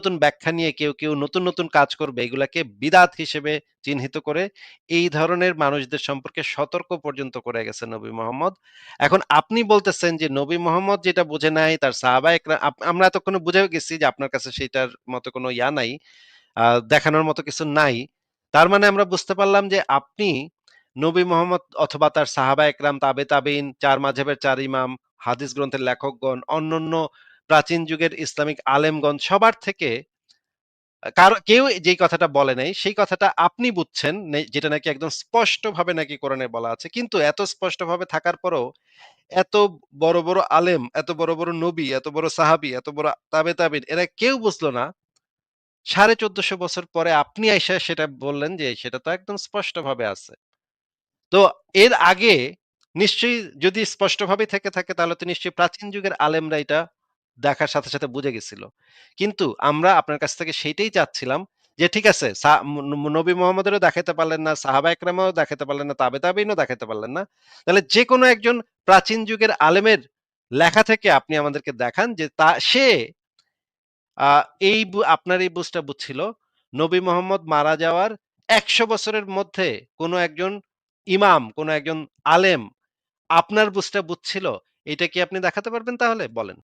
নতুন ব্যাখ্যা নিয়ে কেউ নতুন কাজ করবে এগুলাকে বিদআত হিসেবে চিহ্নিত করে এই ধরনের মানুষদের সম্পর্কে সতর্ক পর্যন্ত করে গেছেন নবী মোহাম্মদ। এখন আপনি বলতেছেন যে নবী মোহাম্মদ যেটা বুঝে নাই তার সাহাবা-একরাম আমরা এতক্ষণে বুঝেও গেছি যে আপনার কাছে সেটার মতো কোনো ইয়া নাই, দেখানোর মতো কিছু নাই। তার মানে আমরা বুঝতে পারলাম যে আপনি নবী মোহাম্মদ অথবা তার সাহাবা-একরাম, তাবে-তাবেঈন, ৪ মাযহাবের ৪ ইমাম, হাদিস গ্রন্থের লেখকগণ, অন্যান্য প্রাচীন যুগের ইসলামিক আলেমগণ সবার থেকে কেউ যেই কথাটা বলে নাই সেই কথাটা আপনি বুঝছেন যেটা নাকি একদম স্পষ্টভাবে নাকি কোরআনে বলা আছে। কিন্তু এত স্পষ্টভাবে থাকার পরেও এত বড় আলেম, এত বড় নবী, এত বড় সাহাবী, এত বড় তাবে-তাবেঈন এরা কেউ বুঝলো না। ১৪৫০ বছর পরে আপনি আইসা সেটা বললেন যে সেটা তো একদম স্পষ্টভাবে আছে। তো এর আগে নিশ্চয়ই যদি স্পষ্টভাবে থেকে থাকে তাহলে তো নিশ্চয়ই প্রাচীন যুগের আলেমরা এটা দেখার সাথে বুঝে গেছিল। কিন্তু আমরা আপনার কাছ থেকে সেইটাই চাচ্ছিলাম যে ঠিক আছে নবী মোহাম্মদেরও দেখাইতে পারলেন না, সাহাবা একরামও দেখাতে পারলেন না, তাবে-তাবেঈনও দেখাতে পারলেন না। তাহলে যেকোনো একজন প্রাচীন যুগের আলেমের লেখা থেকে আপনি আমাদেরকে দেখান যে সে আ এই আপনার এই বুঝটা বুঝছিল নবী মোহাম্মদ মারা যাওয়ার ১০০ বছরের মধ্যে কোন একজন ইমাম, কোন একজন আলেম আপনার বুঝটা বুঝছিল। এটা কি আপনি দেখাতে পারবেন তাহলে? বলেন।